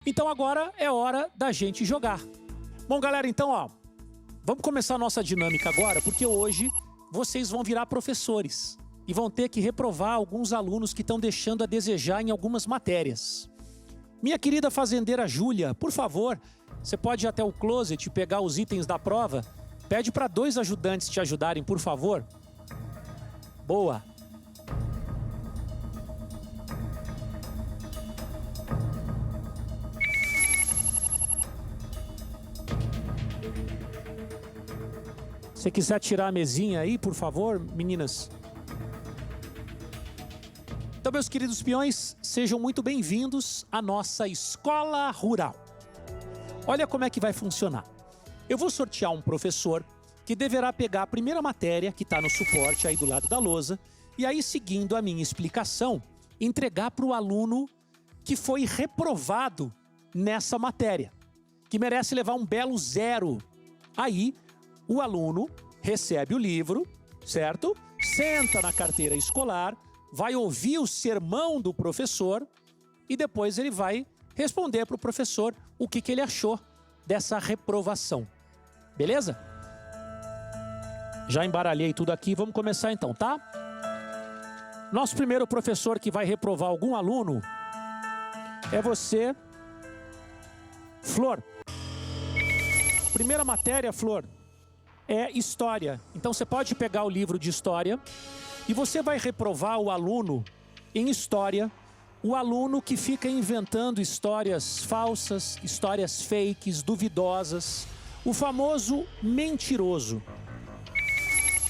Então agora é hora da gente jogar. Bom, galera, então, ó, vamos começar a nossa dinâmica agora, porque hoje vocês vão virar professores e vão ter que reprovar alguns alunos que estão deixando a desejar em algumas matérias. Minha querida fazendeira Júlia, por favor, você pode ir até o closet e pegar os itens da prova? Pede para 2 ajudantes te ajudarem, por favor. Boa. Se quiser tirar a mesinha aí, por favor, meninas. Então, meus queridos peões, sejam muito bem-vindos à nossa escola rural. Olha como é que vai funcionar. Eu vou sortear um professor que deverá pegar a primeira matéria, que está no suporte aí do lado da lousa, e aí, seguindo a minha explicação, entregar para o aluno que foi reprovado nessa matéria, que merece levar um belo 0. Aí, o aluno recebe o livro, certo? Senta na carteira escolar, vai ouvir o sermão do professor e depois ele vai responder para o professor o que ele achou dessa reprovação. Beleza? Já embaralhei tudo aqui, vamos começar então, tá? Nosso primeiro professor que vai reprovar algum aluno é você, Flor. Primeira matéria, Flor, é história. Então você pode pegar o livro de história e você vai reprovar o aluno em história, o aluno que fica inventando histórias falsas, histórias fakes, duvidosas, o famoso mentiroso.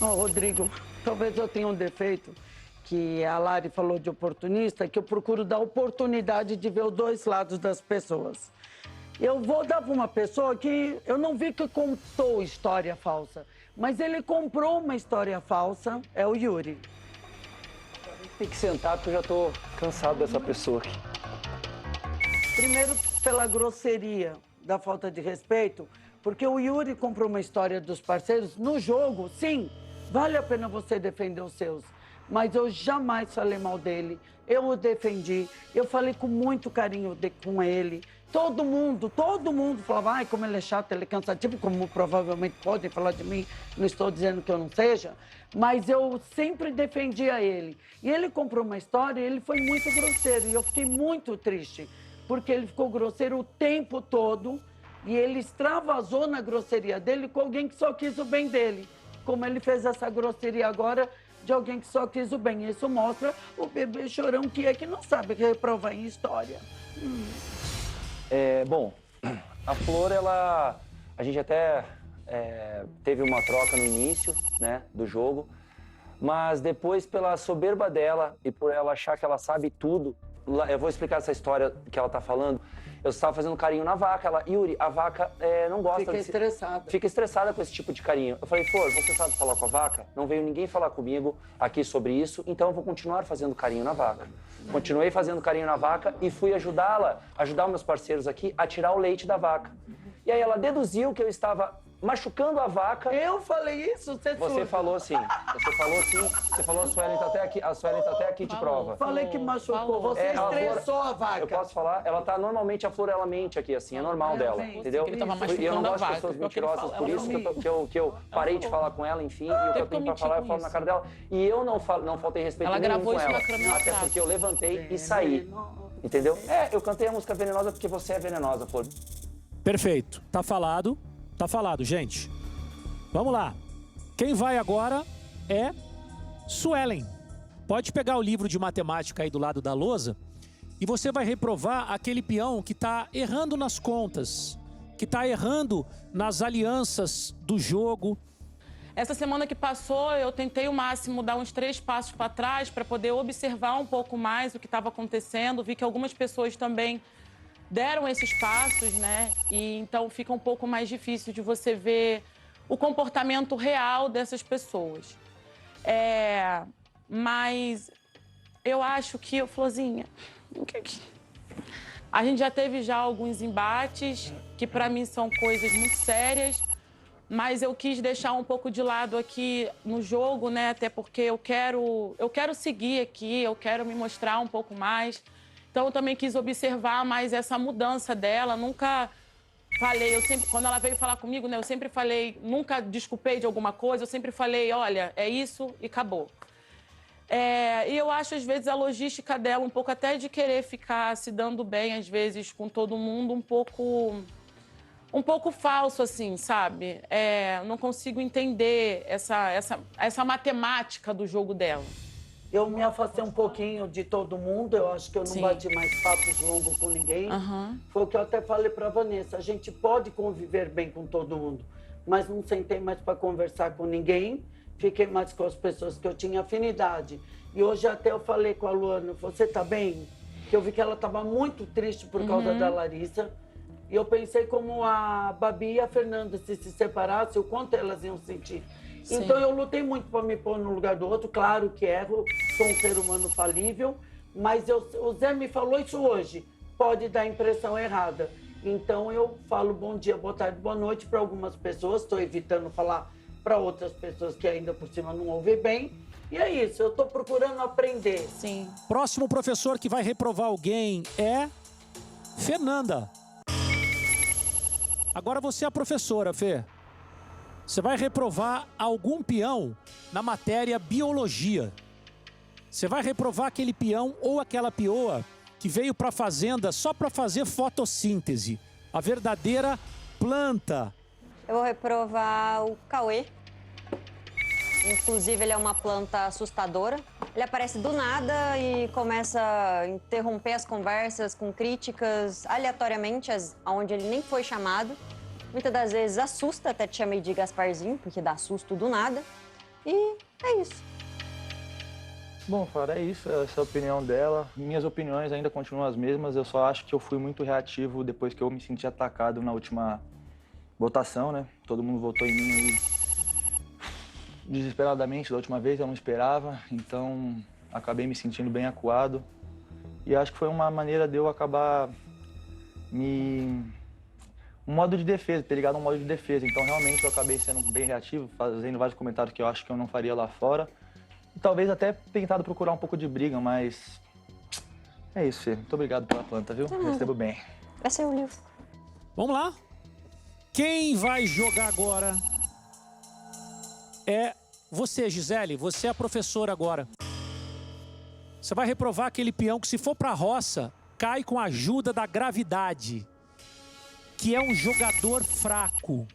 Rodrigo, talvez eu tenha um defeito, que a Lari falou de oportunista, que eu procuro dar oportunidade de ver os 2 lados das pessoas. Eu vou dar para uma pessoa que eu não vi que contou história falsa, mas ele comprou uma história falsa, é o Yuri. Tem que sentar porque eu já tô cansado dessa pessoa aqui. Primeiro, pela grosseria da falta de respeito, porque o Yuri comprou uma história dos parceiros no jogo. Sim, vale a pena você defender os seus, mas eu jamais falei mal dele, eu o defendi, eu falei com muito carinho com ele. Todo mundo falava, ai, como ele é chato, ele é cansativo, como provavelmente podem falar de mim, não estou dizendo que eu não seja, mas eu sempre defendia ele. E ele comprou uma história e ele foi muito grosseiro, e eu fiquei muito triste, porque ele ficou grosseiro o tempo todo, e ele extravasou na grosseria dele com alguém que só quis o bem dele, como ele fez essa grosseria agora de alguém que só quis o bem. Isso mostra o bebê chorão que é que não sabe reprovar em história. Bom, a Flor, a gente até teve uma troca no início, né, do jogo, mas depois, pela soberba dela e por ela achar que ela sabe tudo, eu vou explicar essa história que ela tá falando. Eu estava fazendo carinho na vaca, Yuri, a vaca não gosta... Fica estressada com esse tipo de carinho. Eu falei, Flor, você sabe falar com a vaca? Não veio ninguém falar comigo aqui sobre isso, então eu vou continuar fazendo carinho na vaca. Continuei fazendo carinho na vaca e fui ajudar os meus parceiros aqui a tirar o leite da vaca. E aí ela deduziu que eu estava machucando a vaca. Eu falei isso? Você falou sim. Você falou, a Suelen tá até aqui de prova. Falei que machucou. Você estressou a vaca. Eu posso falar? Ela tá normalmente, a Flor, ela mente aqui, assim, é normal dela, entendeu? E eu não gosto de pessoas mentirosas, por isso que eu parei de falar com ela, enfim, e o que eu tenho pra falar eu falo na cara dela. E eu não faltei respeito nenhum com ela, até porque eu levantei e saí, entendeu? Eu cantei a música Venenosa porque você é venenosa, Flor. Perfeito, tá falado, gente. Vamos lá. Quem vai agora é Suelen. Pode pegar o livro de matemática aí do lado da lousa e você vai reprovar aquele peão que tá errando nas contas, que tá errando nas alianças do jogo. Essa semana que passou, eu tentei o máximo dar uns 3 passos para trás para poder observar um pouco mais o que estava acontecendo. Vi que algumas pessoas também deram esses passos, né? E então fica um pouco mais difícil de você ver o comportamento real dessas pessoas. Mas eu acho que, Florzinha, a gente já teve alguns embates que para mim são coisas muito sérias, mas eu quis deixar um pouco de lado aqui no jogo, né? Até porque eu quero seguir aqui, eu quero me mostrar um pouco mais. Então, eu também quis observar mais essa mudança dela. Nunca falei, quando ela veio falar comigo, né, eu sempre falei, nunca desculpei de alguma coisa, eu sempre falei, olha, é isso e acabou. E eu acho, às vezes, a logística dela um pouco até de querer ficar se dando bem, às vezes, com todo mundo, um pouco falso, assim, sabe? Não consigo entender essa matemática do jogo dela. Eu me afastei um pouquinho de todo mundo, eu acho que eu não Sim. bati mais papos longos com ninguém. Foi o que eu até falei pra Vanessa, a gente pode conviver bem com todo mundo, mas não sentei mais para conversar com ninguém, fiquei mais com as pessoas que eu tinha afinidade. E hoje até eu falei com a Luana, você tá bem? Que eu vi que ela estava muito triste por causa da Larissa. E eu pensei como a Babi e a Fernanda, se separassem, o quanto elas iam sentir. Sim. Então eu lutei muito para me pôr no lugar do outro. Claro que erro, sou um ser humano falível, mas o Zé me falou isso hoje. Pode dar impressão errada. Então eu falo bom dia, boa tarde, boa noite para algumas pessoas. Estou evitando falar para outras pessoas que ainda por cima não ouvem bem. E é isso, eu estou procurando aprender. Sim. Próximo professor que vai reprovar alguém é Fernanda. Agora você é a professora, Fê. Você vai reprovar algum peão na matéria biologia. Você vai reprovar aquele peão ou aquela peoa que veio para a fazenda só para fazer fotossíntese. A verdadeira planta. Eu vou reprovar o Cauê. Inclusive, ele é uma planta assustadora. Ele aparece do nada e começa a interromper as conversas com críticas aleatoriamente, onde ele nem foi chamado. Muitas das vezes assusta, até te chamei de Gasparzinho, porque dá susto do nada. E é isso. Bom, Fara, é isso. Essa é a opinião dela. Minhas opiniões ainda continuam as mesmas. Eu só acho que eu fui muito reativo depois que eu me senti atacado na última votação, né? Todo mundo votou em mim desesperadamente da última vez, eu não esperava. Então, acabei me sentindo bem acuado. E acho que foi uma maneira de eu acabar um modo de defesa, ter ligado a um modo de defesa. Então, realmente, eu acabei sendo bem reativo, fazendo vários comentários que eu acho que eu não faria lá fora. E talvez até tentado procurar um pouco de briga, mas... É isso, Fê. Muito obrigado pela planta, viu? Recebo bem. Vai ser o livro. Vamos lá? Quem vai jogar agora é você, Gisele. Você é a professora agora. Você vai reprovar aquele peão que, se for pra roça, cai com a ajuda da gravidade, que é um jogador fraco.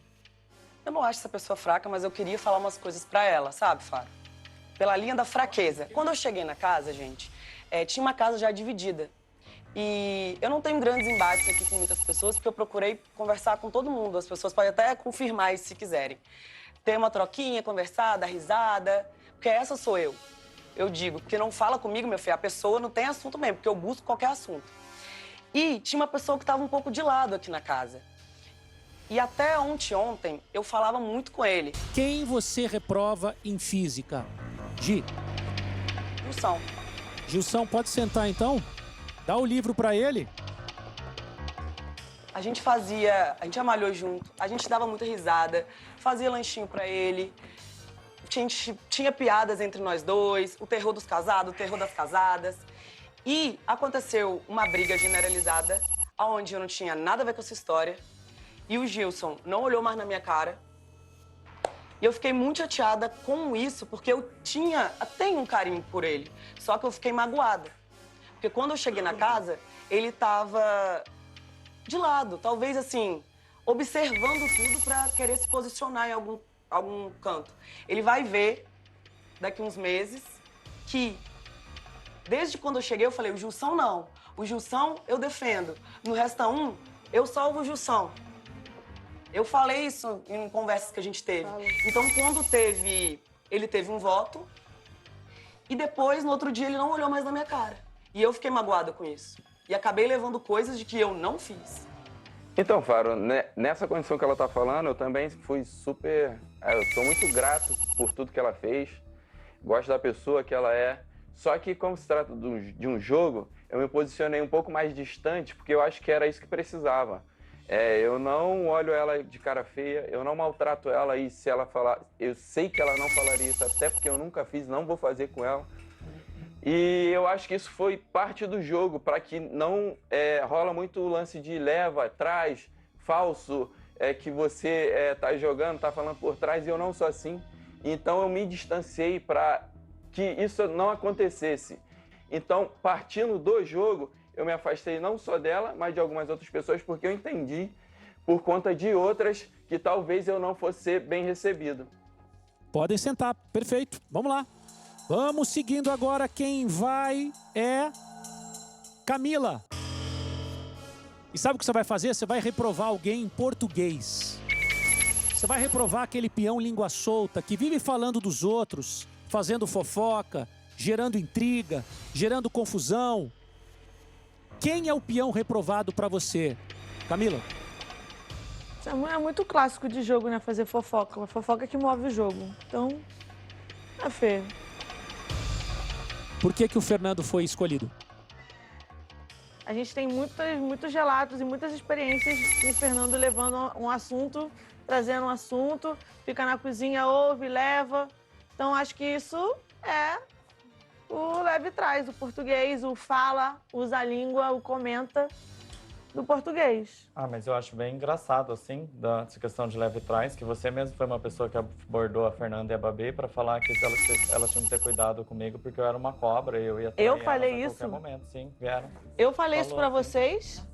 Eu não acho essa pessoa fraca, mas eu queria falar umas coisas pra ela, sabe, Faro? Pela linha da fraqueza. Quando eu cheguei na casa, gente, tinha uma casa já dividida. E eu não tenho grandes embates aqui com muitas pessoas, porque eu procurei conversar com todo mundo. As pessoas podem até confirmar isso se quiserem. Ter uma troquinha, conversar, dar risada, porque essa sou eu. Eu digo, porque não fala comigo, meu filho, a pessoa não tem assunto mesmo, porque eu busco qualquer assunto. E tinha uma pessoa que estava um pouco de lado aqui na casa. E até ontem, eu falava muito com ele. Quem você reprova em física? Gi. Gilson. Gilson, pode sentar então? Dá o livro pra ele. A gente amalhou junto, a gente dava muita risada, fazia lanchinho pra ele. Tinha piadas entre nós dois, o terror dos casados, o terror das casadas. E aconteceu uma briga generalizada, onde eu não tinha nada a ver com essa história. E o Gilson não olhou mais na minha cara. E eu fiquei muito chateada com isso, porque eu tenho um carinho por ele. Só que eu fiquei magoada. Porque quando eu cheguei na casa, ele tava de lado, talvez assim, observando tudo pra querer se posicionar em algum canto. Ele vai ver, daqui uns meses, que desde quando eu cheguei, eu falei, o Gilson não. O Gilson eu defendo. No Resta 1, eu salvo o Gilson. Eu falei isso em conversas que a gente teve. Então, quando ele teve um voto, e depois, no outro dia, ele não olhou mais na minha cara. E eu fiquei magoada com isso. E acabei levando coisas de que eu não fiz. Então, Faro, nessa condição que ela tá falando, eu também fui super... Eu sou muito grato por tudo que ela fez. Gosto da pessoa que ela é. Só que, como se trata de um jogo, eu me posicionei um pouco mais distante, porque eu acho que era isso que precisava. Eu não olho ela de cara feia, eu não maltrato ela, e se ela falar... Eu sei que ela não falaria isso, até porque eu nunca fiz, não vou fazer com ela. E eu acho que isso foi parte do jogo, para que não rola muito o lance de leva, trás, falso, que você tá jogando, tá falando por trás, e eu não sou assim. Então eu me distanciei para que isso não acontecesse. Então, partindo do jogo, eu me afastei não só dela, mas de algumas outras pessoas, porque eu entendi, por conta de outras, que talvez eu não fosse ser bem recebido. Podem sentar, perfeito. Vamos lá. Vamos seguindo agora. Quem vai é Camila. E sabe o que você vai fazer? Você vai reprovar alguém em português. Você vai reprovar aquele peão língua solta que vive falando dos outros, fazendo fofoca, gerando intriga, gerando confusão. Quem é o peão reprovado para você, Camila? É muito clássico de jogo, né? Fazer fofoca. A fofoca que move o jogo. Então, é feio. Por que o Fernando foi escolhido? A gente tem muitos relatos e muitas experiências com o Fernando levando um assunto, trazendo um assunto, fica na cozinha, ouve, leva. Então, acho que isso é o leve e traz, o português, o fala, usa a língua, o comenta do português. Ah, mas eu acho bem engraçado, assim, dessa questão de leve e trás, que você mesmo foi uma pessoa que abordou a Fernanda e a Babi para falar que elas tinham que ter cuidado comigo porque eu era uma cobra e eu ia trair Eu falei elas a isso? qualquer momento, sim, vieram. Eu falei isso Falou, pra sim. vocês?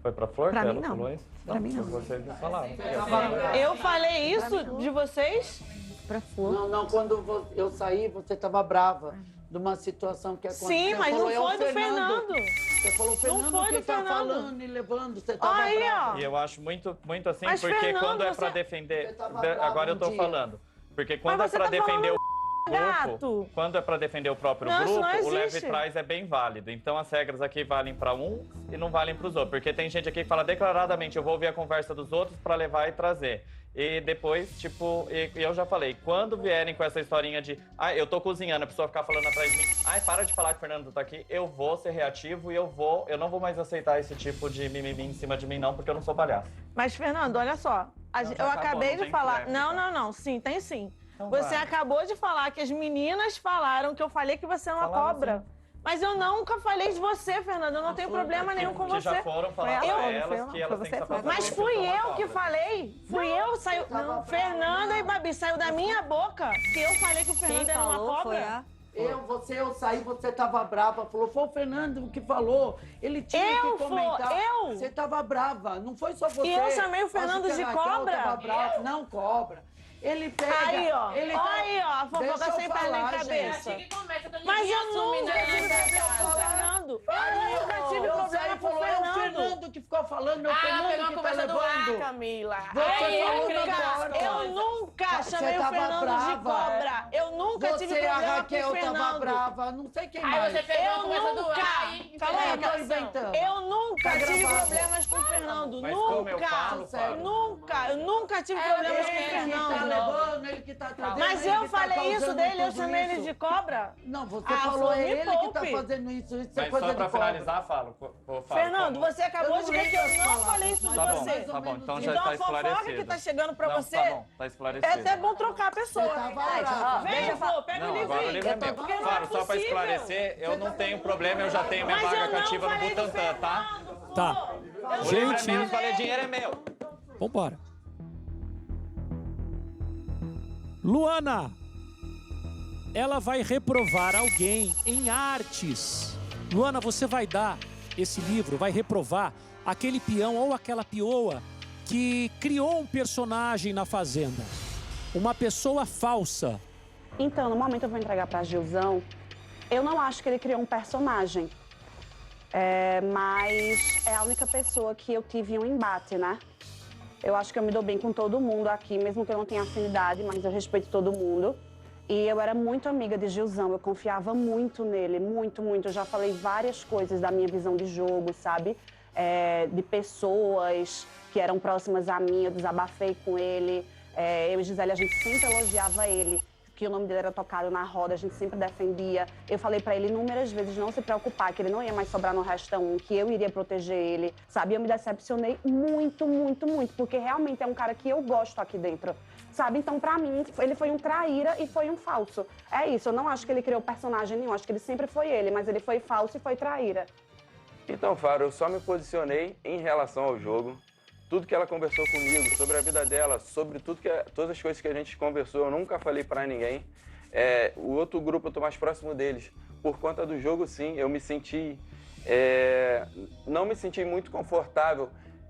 Foi pra Flor? Pra que mim, ela não. falou isso? Pra mim, não. Vocês me falaram. Eu falei isso de vocês? Pra Flor. Não, quando eu saí, você estava brava de uma situação que aconteceu. Sim, mas não Você falou, foi do Fernando. Você falou, Fernando, foi que do tá Fernando. falando e levando, você tava Aí, brava. ó. E eu acho muito assim, Mas, porque Fernando, quando é pra você- defender... Você tava bravo Agora eu um tô dia. falando. Porque quando Mas é você pra tá defender o Gato. grupo, quando é pra defender o próprio Não, isso grupo, não o leve existe. e trás é bem válido. Então as regras aqui valem pra um e não valem pros outros. Porque tem gente aqui que fala declaradamente, eu vou ouvir a conversa dos outros pra levar e trazer. E depois, tipo, e eu já falei, quando vierem com essa historinha de, eu tô cozinhando, a pessoa ficar falando atrás de mim, para de falar que o Fernando tá aqui, eu vou ser reativo e eu não vou mais aceitar esse tipo de mimimi em cima de mim, não, porque eu não sou palhaço. Mas, Fernando, olha só. já Eu acabou, acabei não de tem falar. réplica. Não. Sim, tem sim. Então Você vai. acabou de falar que as meninas falaram que eu falei que você é uma Falaram cobra. Mas eu nunca falei de você, Fernando. Eu não tenho problema nenhum com Que você. já foram falar Foi pra ela, elas não que foi elas você, têm que foi. saber Mas que fui são uma eu cobra. que falei. Fui eu, saiu. Não, Fernanda e Babi, saiu da minha boca que eu falei que o Fernando Quem era uma falou foi cobra. a... Eu saí, você tava brava. Falou, foi o Fernando que falou. Ele tinha Eu que comentar. eu? Você tava brava, não foi só você. E eu chamei o Acho que Fernando a de Raquel cobra? Tava brava. Não, cobra. Ele pega... Aí, ó. Ele Aí, ó. A fofoca Deixa eu sem perna nem falar, cabeça. gente. Mas eu nunca tive problema com o Fernando. Eu nunca tive problema com o É o Fernando. Fernando que ficou falando, é o Fernando que tá levando. Camila. Você falou na porta. Eu nunca Você chamei o tava Fernando de brava, cobra. Eu nunca tive Você e a problema com Raquel o tava Fernando. brava, não sei quem Aí mais. você pegou a Eu conversa do nunca. ar e Calma aí, Eu tô inventando. Eu nunca Tá tive gravado. problemas com o Fernando. Mas como eu Nunca. falo, Fábio. Nunca. Eu nunca tive problemas com o Ele que tá Fernando. levando, ele que tá trazendo. Mas ele eu que tá falei isso causando dele, eu tudo chamei ele isso. de cobra? Não, você Ah, falou, Flor, é me ele que tá poupe. fazendo isso é Mas coisa só de pra cobra. finalizar, Fábio, Fernando, como- você acabou de ver que eu não falei isso de Tá bom, você. tá bom, então já Então tá a fofoca esclarecido. que tá chegando pra Não, você, tá bom, tá é esclarecido. até bom trocar a pessoa. Você tava brava. Vem, Flor, pega Não, o agora o livrinho. livro é meu. Porque não é Claro, só pra possível. esclarecer, eu não tenho problema, eu já tenho minha Mas vaga eu não cativa no falei do Butantan, tá? Fernando, Tá. Flor. Eu O livro é Gente. meu, eu falei, dinheiro é meu. Vambora. Luana. Ela vai reprovar alguém em artes. Luana, você vai dar esse livro, vai reprovar aquele peão ou aquela pioa que criou um personagem na fazenda. Uma pessoa falsa. Então, no momento eu vou entregar para Gilzão. Eu não acho que ele criou um personagem. Mas é a única pessoa que eu tive um embate, né? Eu acho que eu me dou bem com todo mundo aqui, mesmo que eu não tenha afinidade, mas eu respeito todo mundo. E eu era muito amiga de Gilzão, eu confiava muito nele, muito, muito. Eu já falei várias coisas da minha visão de jogo, sabe? De pessoas que eram próximas a mim, eu desabafei com ele. Eu e Gisele, a gente sempre elogiava ele. que o nome dele era tocado na roda, a gente sempre defendia. Eu falei pra ele inúmeras vezes não se preocupar, que ele não ia mais sobrar no Resta 1, que eu iria proteger ele, sabe? Eu me decepcionei muito, muito, muito, porque realmente é um cara que eu gosto aqui dentro, sabe? Então, pra mim, ele foi um traíra e foi um falso. É isso, eu não acho que ele criou personagem nenhum, acho que ele sempre foi ele, mas ele foi falso e foi traíra. Então, Faro, eu só me posicionei em relação ao jogo. Tudo que ela conversou comigo, sobre a vida dela, sobre todas as coisas que a gente conversou, eu nunca falei pra ninguém. O outro grupo eu tô mais próximo deles. Por conta do jogo, sim, eu me senti... não me senti muito confortável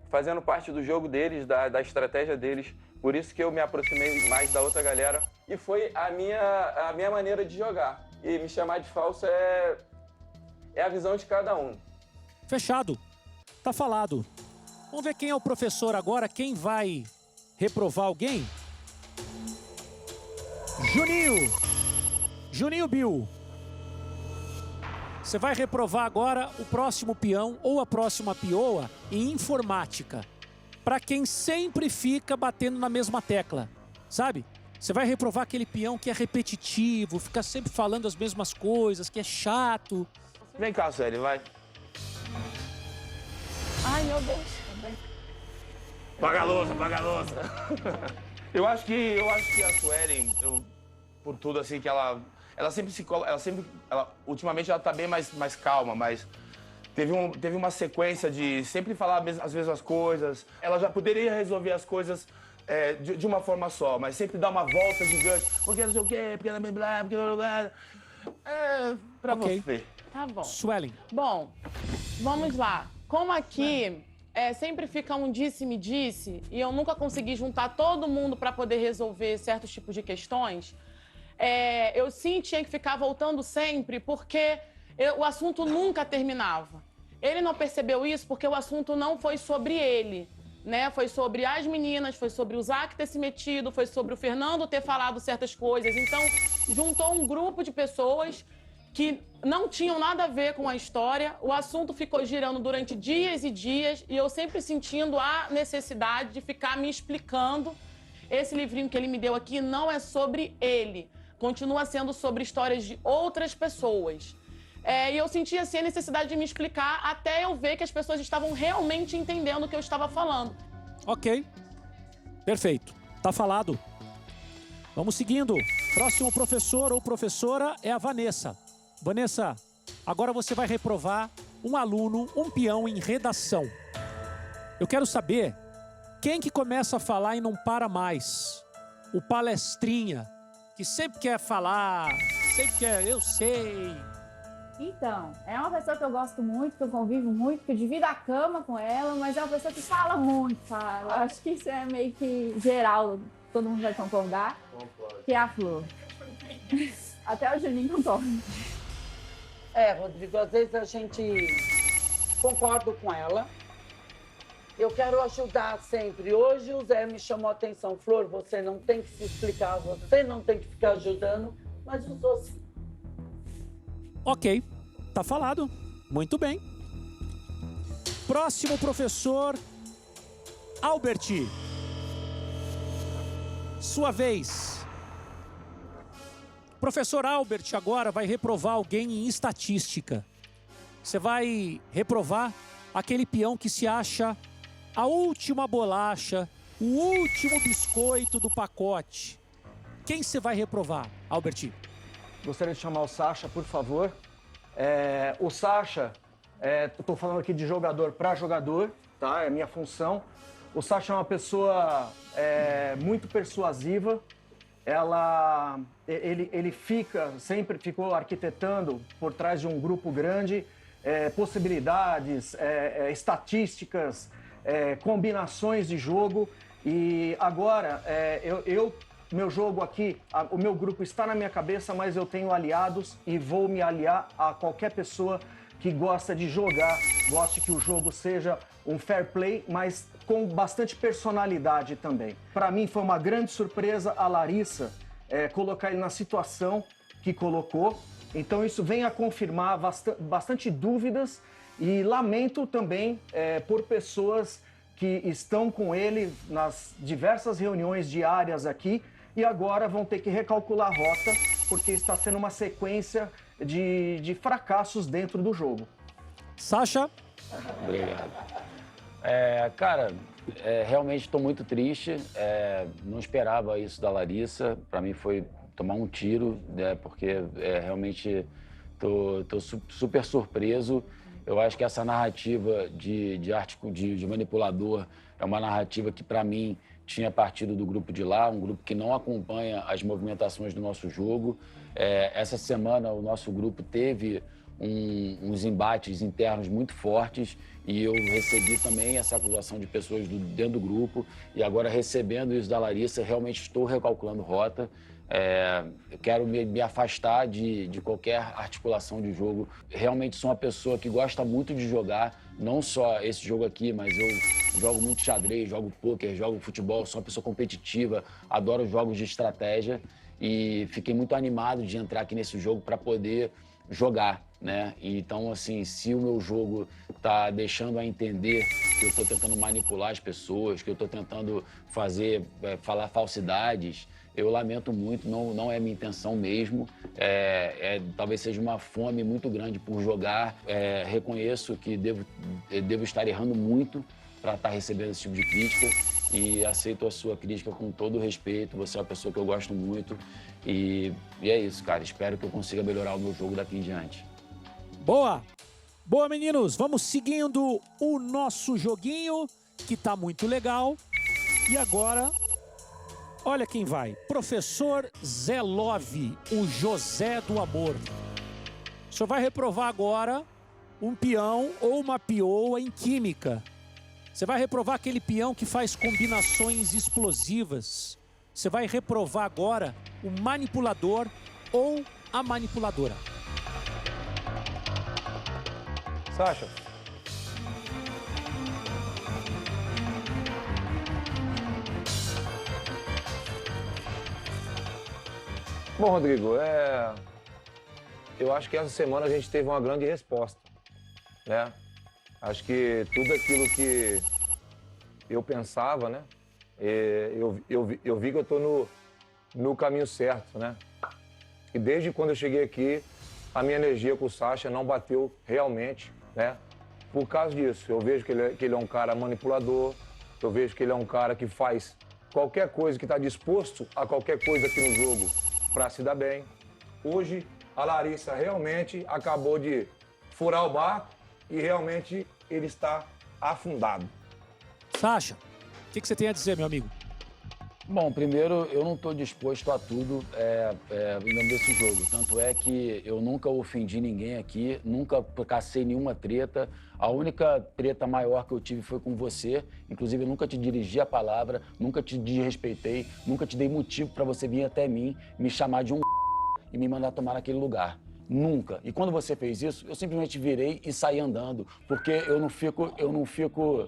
fazendo parte do jogo deles, da estratégia deles. Por isso que eu me aproximei mais da outra galera. E foi a minha maneira de jogar. E me chamar de falso é a visão de cada um. Fechado. Tá falado. Vamos ver quem é o professor agora, quem vai reprovar alguém? Juninho! Juninho Bill. Você vai reprovar agora o próximo peão ou a próxima pioa em informática. Para quem sempre fica batendo na mesma tecla, sabe? Você vai reprovar aquele peão que é repetitivo, fica sempre falando as mesmas coisas, que é chato. Vem cá, Sueli, vai. Ai, meu Deus. Paga a louça, paga a louça. Eu acho que a Suelen, por tudo assim que ela sempre se ultimamente ela tá bem mais calma, mas teve uma sequência de sempre falar as mesmas coisas. Ela já poderia resolver as coisas de uma forma só, mas sempre dá uma volta gigante, porque não sei o quê, porque blá, blá, porque blá, blá. Pra você. Tá bom. Suelen. Bom, vamos lá. Como aqui sempre fica um disse-me-disse e eu nunca consegui juntar todo mundo para poder resolver certos tipos de questões, eu sim tinha que ficar voltando sempre porque o assunto nunca terminava. Ele não percebeu isso porque o assunto não foi sobre ele, né? Foi sobre as meninas, foi sobre o Zac ter se metido, foi sobre o Fernando ter falado certas coisas. Então, juntou um grupo de pessoas que não tinham nada a ver com a história. O assunto ficou girando durante dias e dias e eu sempre sentindo a necessidade de ficar me explicando. Esse livrinho que ele me deu aqui não é sobre ele, continua sendo sobre histórias de outras pessoas. E eu sentia assim, a necessidade de me explicar até eu ver que as pessoas estavam realmente entendendo o que eu estava falando. Ok. Perfeito. Tá falado. Vamos seguindo. Próximo professor ou professora é a Vanessa. Vanessa, agora você vai reprovar um aluno, um peão em redação. Eu quero saber quem que começa a falar e não para mais. O palestrinha, que sempre quer falar, sempre quer, eu sei. Então, é uma pessoa que eu gosto muito, que eu convivo muito, que eu divido a cama com ela, mas é uma pessoa que fala muito, sabe? Eu acho que isso é meio que geral, todo mundo vai concordar, que é a Flor. Até o Juninho concorda. Rodrigo, às vezes a gente concorda com ela. Eu quero ajudar sempre. Hoje o Zé me chamou a atenção. Flor, você não tem que se explicar, você não tem que ficar ajudando, mas usou sim. Ok, tá falado. Muito bem. Próximo professor, Albert. Sua vez. Professor Albert agora vai reprovar alguém em estatística. Você vai reprovar aquele peão que se acha a última bolacha, o último biscoito do pacote. Quem você vai reprovar, Albert? Gostaria de chamar o Sacha, por favor. O Sacha, estou falando aqui de jogador para jogador, tá? É minha função. O Sacha é uma pessoa muito persuasiva. Ele sempre ficou arquitetando por trás de um grupo grande possibilidades, estatísticas, combinações de jogo. E agora, meu jogo aqui, o meu grupo está na minha cabeça, mas eu tenho aliados e vou me aliar a qualquer pessoa que gosta de jogar, goste que o jogo seja um fair play, mas com bastante personalidade também. Para mim foi uma grande surpresa a Larissa colocar ele na situação que colocou. Então isso vem a confirmar bastante dúvidas e lamento também por pessoas que estão com ele nas diversas reuniões diárias aqui e agora vão ter que recalcular a rota, porque está sendo uma sequência de fracassos dentro do jogo. Sasha? Obrigado. Cara, realmente estou muito triste. Não esperava isso da Larissa. Para mim foi tomar um tiro, porque realmente estou super surpreso. Eu acho que essa narrativa de manipulador é uma narrativa que, para mim, tinha partido do grupo de lá, um grupo que não acompanha as movimentações do nosso jogo. Essa semana, o nosso grupo teve uns embates internos muito fortes e eu recebi também essa acusação de pessoas dentro do grupo e agora recebendo isso da Larissa, realmente estou recalculando rota. Eu quero me afastar de qualquer articulação de jogo. Realmente sou uma pessoa que gosta muito de jogar, não só esse jogo aqui, mas eu jogo muito xadrez, jogo pôquer, jogo futebol, sou uma pessoa competitiva, adoro jogos de estratégia e fiquei muito animado de entrar aqui nesse jogo para poder jogar, né? Então, assim, se o meu jogo tá deixando a entender que eu tô tentando manipular as pessoas, que eu tô tentando falar falsidades, eu lamento muito, não é minha intenção mesmo. Talvez seja uma fome muito grande por jogar. Reconheço que devo estar errando muito para estar recebendo esse tipo de crítica e aceito a sua crítica com todo o respeito. Você é uma pessoa que eu gosto muito e é isso, cara. Espero que eu consiga melhorar o meu jogo daqui em diante. Boa! Boa, meninos! Vamos seguindo o nosso joguinho, que tá muito legal. E agora, olha quem vai. Professor Zé Love, o José do Amor. O senhor vai reprovar agora um peão ou uma pioa em química. Você vai reprovar aquele peão que faz combinações explosivas. Você vai reprovar agora o manipulador ou a manipuladora. Sasha. Bom, Rodrigo, eu acho que essa semana a gente teve uma grande resposta, né? Acho que tudo aquilo que eu pensava, né? Eu vi que eu tô no caminho certo, né? E desde quando eu cheguei aqui, a minha energia com o Sasha não bateu realmente, né? Por causa disso, eu vejo que ele é um cara manipulador, eu vejo que ele é um cara que faz qualquer coisa, que está disposto a qualquer coisa aqui no jogo para se dar bem. Hoje, a Larissa realmente acabou de furar o barco e realmente ele está afundado. Sasha, o que você tem a dizer, meu amigo? Bom, primeiro, eu não estou disposto a tudo em nome desse jogo. Tanto é que eu nunca ofendi ninguém aqui, nunca cacei nenhuma treta. A única treta maior que eu tive foi com você. Inclusive, eu nunca te dirigi a palavra, nunca te desrespeitei, nunca te dei motivo para você vir até mim, me chamar de um e me mandar tomar naquele lugar. Nunca. E quando você fez isso, eu simplesmente virei e saí andando, porque eu não fico...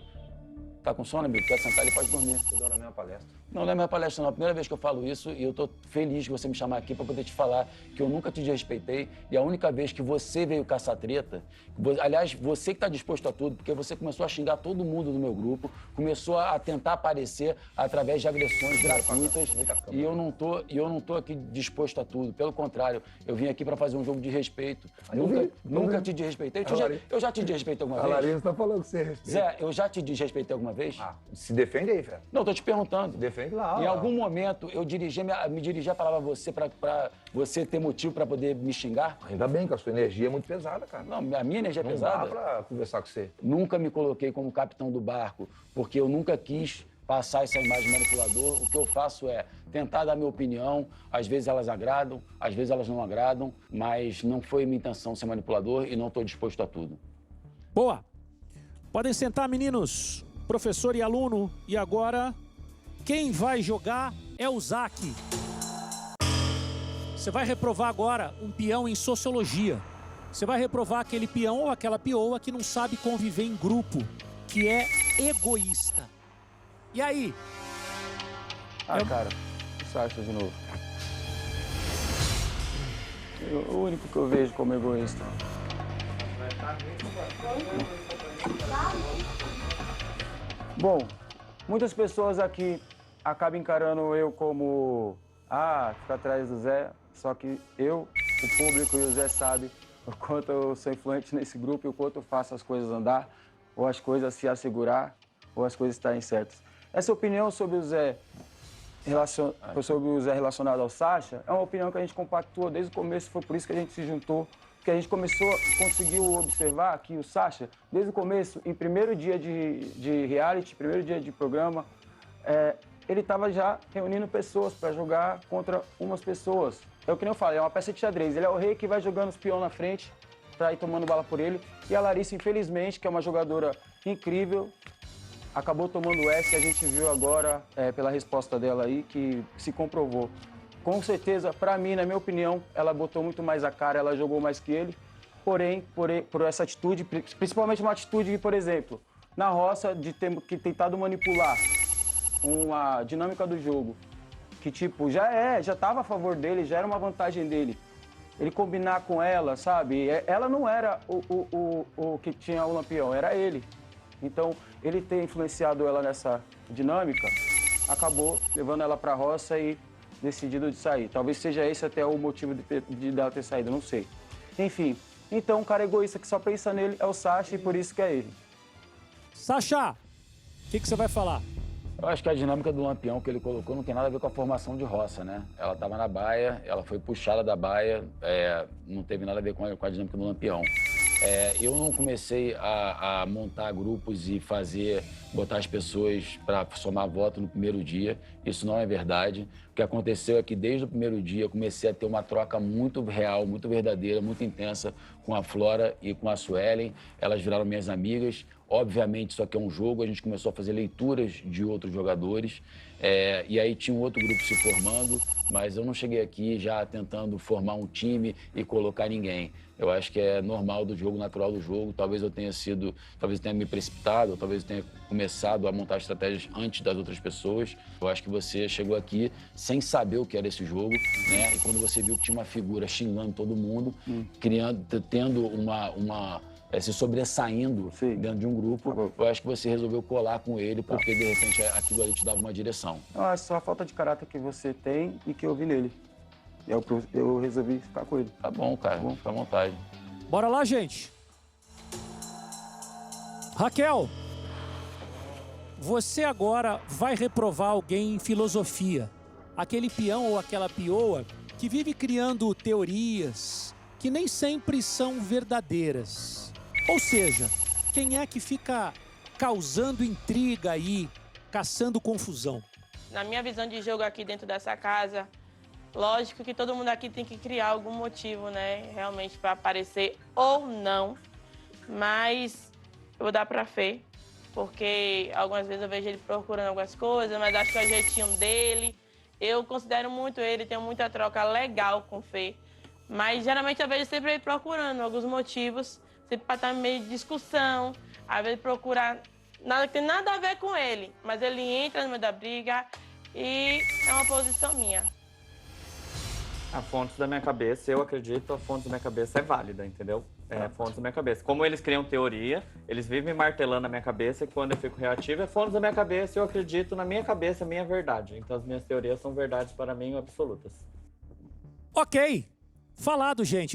Tá com sono, amigo? Quer sentar? Ele pode dormir. Você deu na minha palestra. Não é minha palestra, não. É a primeira vez que eu falo isso e eu tô feliz de você me chamar aqui para poder te falar que eu nunca te desrespeitei e a única vez que você veio caçar treta, aliás, você que tá disposto a tudo, porque você começou a xingar todo mundo do meu grupo, começou a tentar aparecer através de agressões gratuitas e eu não tô aqui disposto a tudo. Pelo contrário, eu vim aqui para fazer um jogo de respeito. Nunca te desrespeitei. Eu já te desrespeitei alguma vez? A Larissa tá falando que você respeita. Zé, eu já te desrespeitei alguma vez? Se defende aí, Fred. Não, tô te perguntando. Defende lá. Em algum momento eu me dirigi a palavra a você pra você ter motivo pra poder me xingar? Ainda bem, que a sua energia é muito pesada, cara. Não, a minha energia é pesada. Não dá pra conversar com você. Nunca me coloquei como capitão do barco, porque eu nunca quis passar essa imagem manipulador. O que eu faço é tentar dar minha opinião. Às vezes elas agradam, às vezes elas não agradam, mas não foi minha intenção ser manipulador e não tô disposto a tudo. Boa! Podem sentar, meninos. Professor e aluno. E agora, quem vai jogar é o Zac. Você vai reprovar agora um peão em sociologia. Você vai reprovar aquele peão ou aquela pioa que não sabe conviver em grupo, que é egoísta. E aí? Cara, o Sasha de novo. O único que eu vejo como egoísta. Bom, muitas pessoas aqui acabam encarando eu como fica atrás do Zé, só que eu, o público e o Zé sabem o quanto eu sou influente nesse grupo e o quanto eu faço as coisas andar, ou as coisas se assegurar, ou as coisas estarem certas. Essa opinião sobre o Zé, relacionado ao Sacha, é uma opinião que a gente compactua desde o começo, foi por isso que a gente se juntou, porque a gente conseguiu observar que o Sacha, desde o começo, em primeiro dia de reality, primeiro dia de programa, ele estava já reunindo pessoas para jogar contra umas pessoas. É o que eu falei, é uma peça de xadrez. Ele é o rei que vai jogando os peões na frente para ir tomando bala por ele. E a Larissa, infelizmente, que é uma jogadora incrível, acabou tomando o S, e a gente viu agora, pela resposta dela aí, que se comprovou. Com certeza, para mim, na minha opinião, ela botou muito mais a cara, ela jogou mais que ele. Porém, por essa atitude, principalmente uma atitude que, por exemplo, na roça, de ter tentado manipular uma dinâmica do jogo, que tipo, já estava a favor dele, já era uma vantagem dele. Ele combinar com ela, sabe? Ela não era o que tinha o lampião, era ele. Então, ele ter influenciado ela nessa dinâmica, acabou levando ela para a roça e decidido de sair. Talvez seja esse até o motivo de dela ter saído, não sei. Enfim, então um cara egoísta que só pensa nele é o Sacha e por isso que é ele. Sacha, o que você vai falar? Eu acho que a dinâmica do lampião que ele colocou não tem nada a ver com a formação de roça, né? Ela estava na baia, ela foi puxada da baia, não teve nada a ver com a dinâmica do lampião. Eu não comecei a montar grupos e botar as pessoas para somar voto no primeiro dia. Isso não é verdade. O que aconteceu é que desde o primeiro dia eu comecei a ter uma troca muito real, muito verdadeira, muito intensa com a Flora e com a Suelen. Elas viraram minhas amigas. Obviamente, isso aqui é um jogo, a gente começou a fazer leituras de outros jogadores, e aí tinha um outro grupo se formando, mas eu não cheguei aqui já tentando formar um time e colocar ninguém. Eu acho que é normal do jogo, natural do jogo. Talvez eu tenha me precipitado, ou talvez eu tenha começado a montar estratégias antes das outras pessoas. Eu acho que você chegou aqui sem saber o que era esse jogo, né? E quando você viu que tinha uma figura xingando todo mundo, tendo se sobressaindo dentro de um grupo, eu acho que você resolveu colar com ele, porque de repente aquilo ali te dava uma direção. Eu acho só a falta de caráter que você tem e que eu vi nele. Eu resolvi ficar com ele. Tá bom, cara, fica à vontade. Bora lá, gente. Raquel, você agora vai reprovar alguém em filosofia. Aquele peão ou aquela pioa que vive criando teorias que nem sempre são verdadeiras. Ou seja, quem é que fica causando intriga aí, caçando confusão? Na minha visão de jogo aqui dentro dessa casa, lógico que todo mundo aqui tem que criar algum motivo, né? Realmente para aparecer ou não. Mas eu vou dar pra Fê, porque algumas vezes eu vejo ele procurando algumas coisas, mas acho que é o jeitinho dele. Eu considero muito ele, tenho muita troca legal com o Fê. Mas geralmente eu vejo sempre ele procurando alguns motivos, sempre para estar meio de discussão, às vezes procurar nada que tem nada a ver com ele, mas ele entra no meio da briga e é uma posição minha. A fonte da minha cabeça, eu acredito, a fonte da minha cabeça é válida, entendeu? É a fonte da minha cabeça. Como eles criam teoria, eles vivem martelando a minha cabeça e quando eu fico reativo, é fonte da minha cabeça, eu acredito na minha cabeça, a minha verdade. Então as minhas teorias são verdades para mim absolutas. Ok, falado, gente.